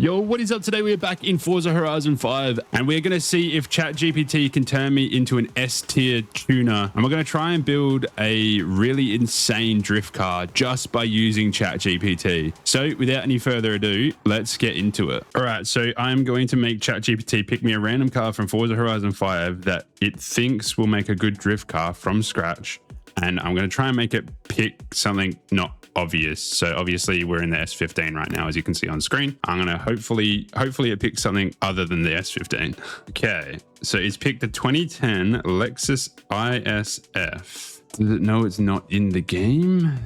Yo, what is up? Today we are back in Forza Horizon 5 and we're going to see if Chatgpt can turn me into an S-tier tuner. And we're going to try and build a really insane drift car just by using Chatgpt. So without any further ado, let's get into it. All right, so I'm going to make Chatgpt pick me a random car from Forza Horizon 5 that it thinks will make a good drift car from scratch. And I'm going to try and make it pick something not obvious. So obviously we're in the S15 right now, as you can see on screen. I'm going to hopefully it picks something other than the S15. Okay, so it's picked the 2010 Lexus ISF. Does it know it's not in the game?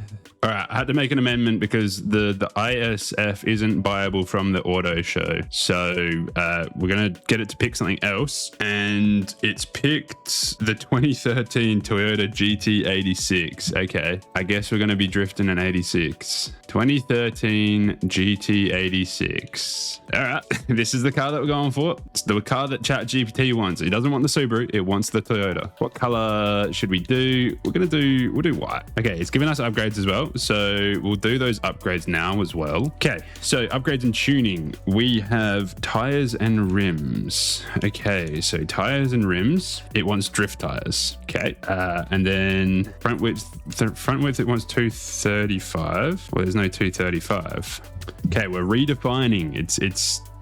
All right, I had to make an amendment because the ISF isn't buyable from the auto show. So we're going to get it to pick something else. And it's picked the 2013 Toyota GT86. Okay, I guess we're going to be drifting an 86. 2013 GT86. All right, this is the car that we're going for. It's the car that ChatGPT wants. It doesn't want the Subaru, it wants the Toyota. What color should we do? We'll do white. Okay, it's giving us upgrades as well. So we'll do those upgrades now as well. Okay, so upgrades and tuning. We have tires and rims. Okay, so tires and rims. It wants drift tires. Okay, and then front width it wants 235. Well, there's no 235. Okay, we're redefining.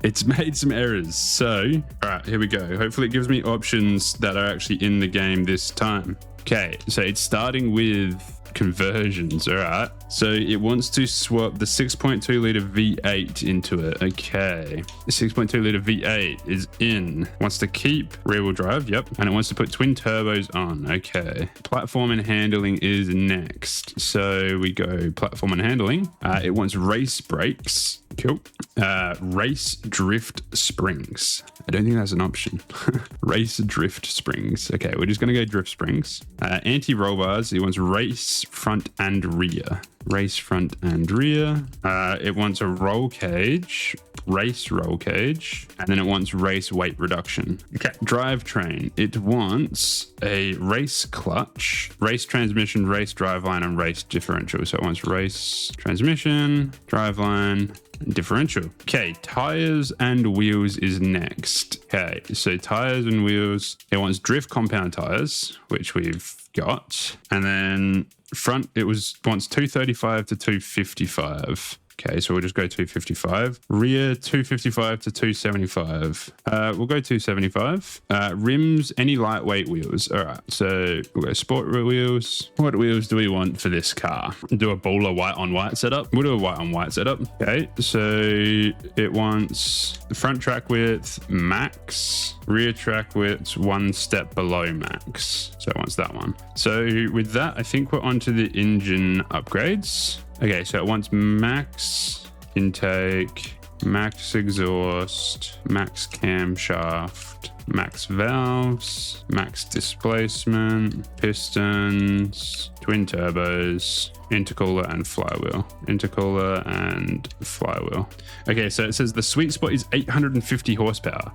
It's made some errors. So, all right, here we go. Hopefully it gives me options that are actually in the game this time. Okay, so it's starting with conversions. All right, so it wants to swap the 6.2 liter V8 into it. Okay, the 6.2 liter V8 is in. Wants to keep rear wheel drive. Yep, and it wants to put twin turbos on. Okay, platform and handling is next. So we go platform and handling. It wants race brakes. Cool. Race drift springs. I don't think that's an option. Race drift springs. Okay, we're just going to go drift springs. Anti-roll bars. It wants race front and rear. Race front and rear. It wants a roll cage, race roll cage, and then it wants race weight reduction. Okay, drivetrain. It wants a race clutch, race transmission, race driveline, and race differential. So it wants race transmission, driveline, differential. Okay, tires and wheels is next. Okay, so tires and wheels. It wants drift compound tires, which we've got, and then front it wants 235 to 255. Okay, so we'll just go 255. Rear 255 to 275. We'll go 275. Rims, any lightweight wheels. All right, so we'll go sport wheels. What wheels do we want for this car? Do a baller white on white setup. We'll do a white on white setup. Okay, so it wants the front track width max, rear track width one step below max. So it wants that one. So with that, I think we're onto the engine upgrades. Okay, so it wants max intake, max exhaust, max camshaft, max valves, max displacement, pistons, twin turbos, intercooler and flywheel. Intercooler and flywheel. Okay, so it says the sweet spot is 850 horsepower.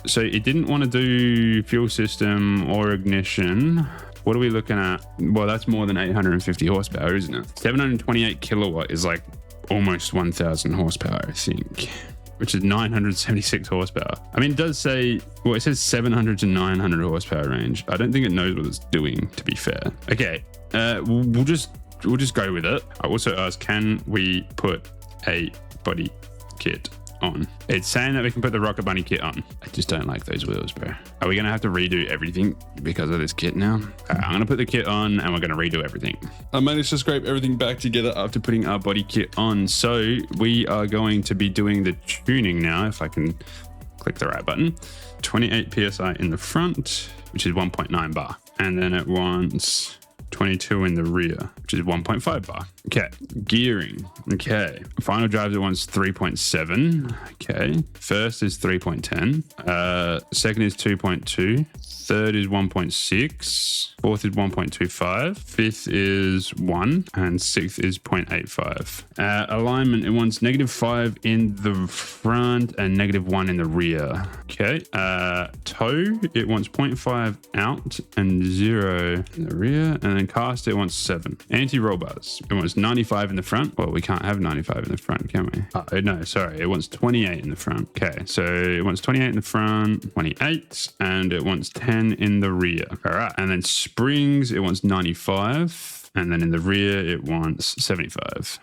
So it didn't want to do fuel system or ignition. What are we looking at? Well, that's more than 850 horsepower, isn't it? 728 kilowatt is like almost 1000 horsepower, I think, which is 976 horsepower. I mean, it does say, well, it says 700 to 900 horsepower range. I don't think it knows what it's doing, to be fair. Okay, we'll just go with it. I also asked, can we put a body kit on? It's saying that we can put the Rocket Bunny kit on. I just don't like those wheels, bro. Are we gonna have to redo everything because of this kit now? I'm gonna put the kit on and we're gonna redo everything. I managed to scrape everything back together after putting our body kit on. So we are going to be doing the tuning now, if I can click the right button. 28 PSI in the front, which is 1.9 bar. And then it wants 22 in the rear, which is 1.5 bar. Okay, gearing. Okay, final drives it wants 3.7. Okay, first is 3.10. Second is 2.2. Third is 1.6. Fourth is 1.25. Fifth is 1. And sixth is 0.85. Alignment, it wants -5 in the front and -1 in the rear. Okay. Toe, it wants 0.5 out and 0 in the rear. And then cast, it wants 7. Anti-roll bars, it wants wants 95 in the front. Well, we can't have 95 in the front, can we? Oh, no, sorry. It wants 28 in the front. Okay, so it wants 28 in the front, 28, and it wants 10 in the rear. All right, and then springs, it wants 95. And then in the rear, it wants 75.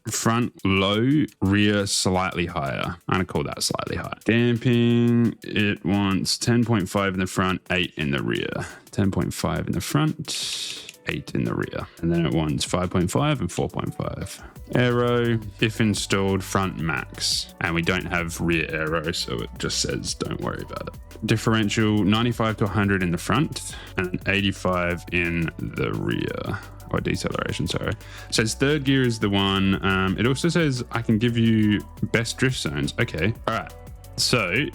Front low, rear slightly higher. I'm gonna call that slightly higher. Damping, it wants 10.5 in the front, 8 in the rear. 10.5 in the front, 8 in the rear. And then it wants 5.5 and 4.5. Aero, if installed, front max. And we don't have rear aero, so it just says don't worry about it. Differential, 95 to 100 in the front and 85 in the rear. Or deceleration, sorry. It says third gear is the one. It also says I can give you best drift zones. Okay, all right. So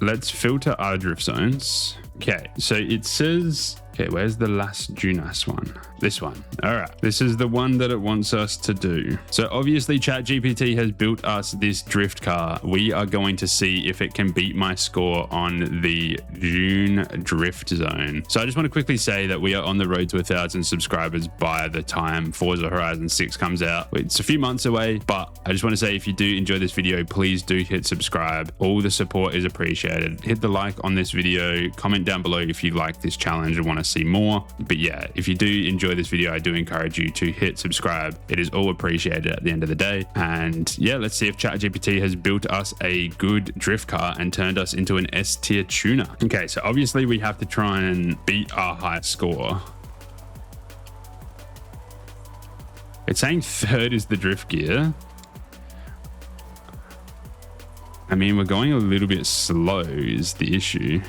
let's filter our drift zones. Okay, so it says, okay, where's the last Junas one? This one. All right, this is the one that it wants us to do. So obviously ChatGPT has built us this drift car. We are going to see if it can beat my score on the June drift zone. So I just want to quickly say that we are on the road to 1,000 subscribers by the time Forza Horizon 6 comes out. It's a few months away, but I just want to say if you do enjoy this video, please do hit subscribe. All the support is appreciated. Hit the like on this video, comment down below if you like this challenge and want to see more. But yeah, if you do enjoy this video, I do encourage you to hit subscribe. It is all appreciated at the end of the day. And yeah, let's see if ChatGPT has built us a good drift car and turned us into an S tier tuner. Okay, so obviously we have to try and beat our high score. It's saying third is the drift gear. I mean, we're going a little bit slow is the issue.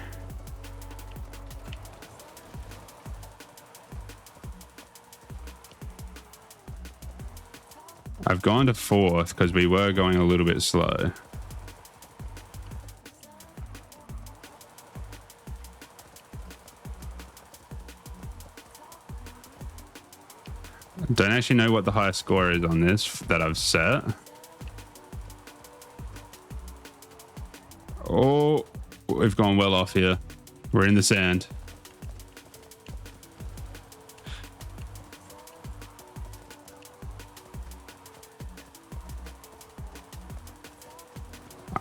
I've gone to fourth because we were going a little bit slow. Don't actually know what the highest score is on this that I've set. Oh, we've gone well off here. We're in the sand.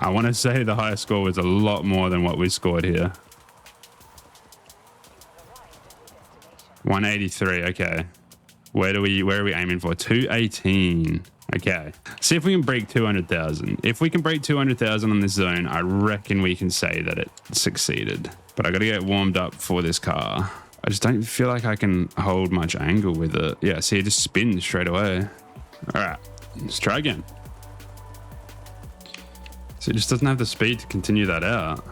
I want to say the highest score was a lot more than what we scored here. 183. Okay. Where are we aiming for? 218. Okay. See if we can break 200,000. If we can break 200,000 on this zone, I reckon we can say that it succeeded. But I got to get warmed up for this car. I just don't feel like I can hold much angle with it. Yeah, see, it just spins straight away. All right, let's try again. So it just doesn't have the speed to continue that out.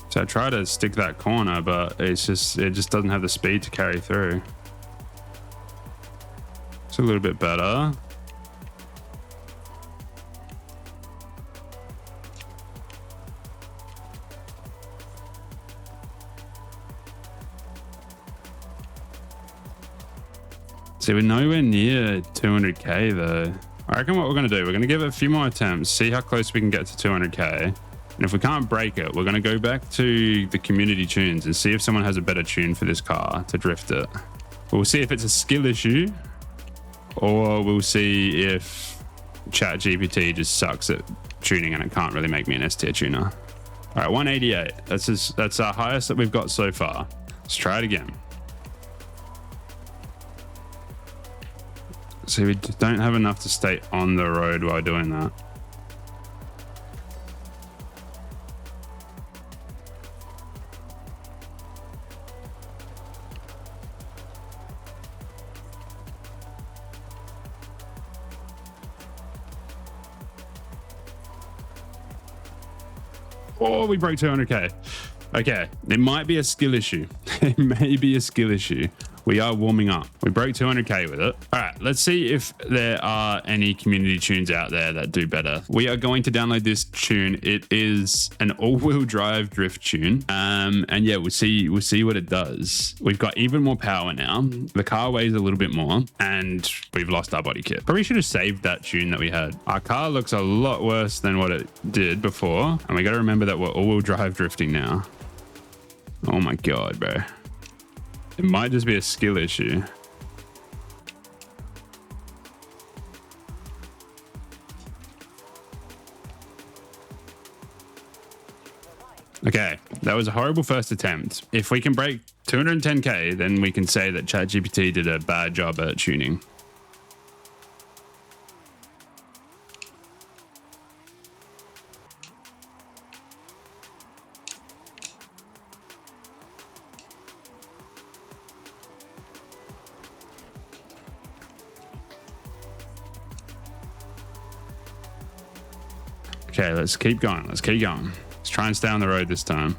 So I try to stick that corner, but it just doesn't have the speed to carry through. It's a little bit better. See, we're nowhere near 200k though. I reckon what we're going to do, we're going to give it a few more attempts, see how close we can get to 200k. And if we can't break it, we're going to go back to the community tunes and see if someone has a better tune for this car to drift it. We'll see if it's a skill issue, or we'll see if ChatGPT just sucks at tuning and it can't really make me an S tier tuner. All right, 188. That's our highest that we've got so far. Let's try it again. See, we don't have enough to stay on the road while doing that. Oh, we broke 200k. Okay, it might be a skill issue. It may be a skill issue. We are warming up. We broke 200k with it. All right, let's see if there are any community tunes out there that do better. We are going to download this tune. It is an all-wheel drive drift tune. And yeah, we'll see what it does. We've got even more power now. The car weighs a little bit more and we've lost our body kit. Probably should have saved that tune that we had. Our car looks a lot worse than what it did before. And we got to remember that we're all-wheel drive drifting now. Oh my God, bro. It might just be a skill issue. Okay, that was a horrible first attempt. If we can break 210k, then we can say that ChatGPT did a bad job at tuning. Okay, let's keep going. Let's keep going. Let's try and stay on the road this time.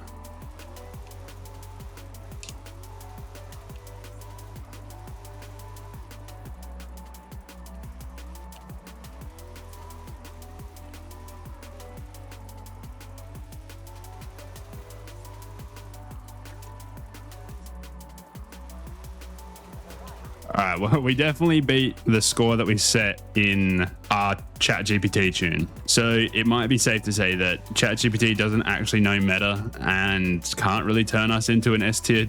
All right, well, we definitely beat the score that we set in our ChatGPT tune. So it might be safe to say that ChatGPT doesn't actually know meta and can't really turn us into an S-tier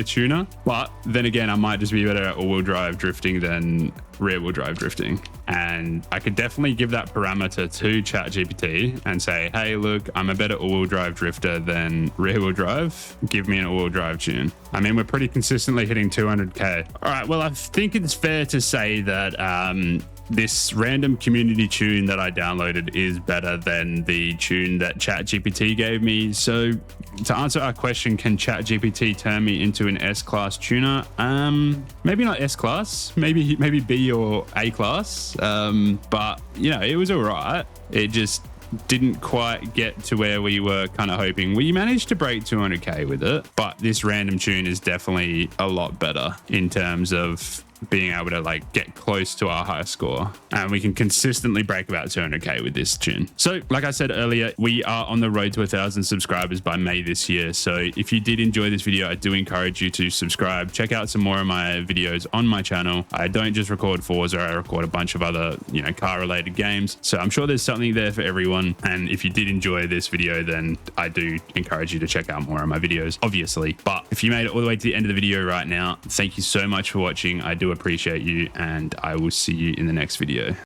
tuner. But then again, I might just be better at all-wheel drive drifting than rear-wheel drive drifting. And I could definitely give that parameter to ChatGPT and say, hey, look, I'm a better all-wheel drive drifter than rear-wheel drive. Give me an all-wheel drive tune. I mean, we're pretty consistently hitting 200k. All right, well, I think it's fair to say that this random community tune that I downloaded is better than the tune that ChatGPT gave me. So to answer our question, can ChatGPT turn me into an S-class tuner? Maybe not S-class, maybe B or A-class. But, you know, it was all right. It just didn't quite get to where we were kind of hoping. We managed to break 200k with it, but this random tune is definitely a lot better in terms of being able to like get close to our high score, and we can consistently break about 200k with this tune. So like I said earlier, we are on the road to 1,000 subscribers by May this year. So if you did enjoy this video, I do encourage you to subscribe. Check out some more of my videos on my channel. I don't just record Forza, I record a bunch of other, you know, car related games. So I'm sure there's something there for everyone. And if you did enjoy this video, then I do encourage you to check out more of my videos, obviously. But if you made it all the way to the end of the video right now, thank you so much for watching. I do appreciate you, and I will see you in the next video.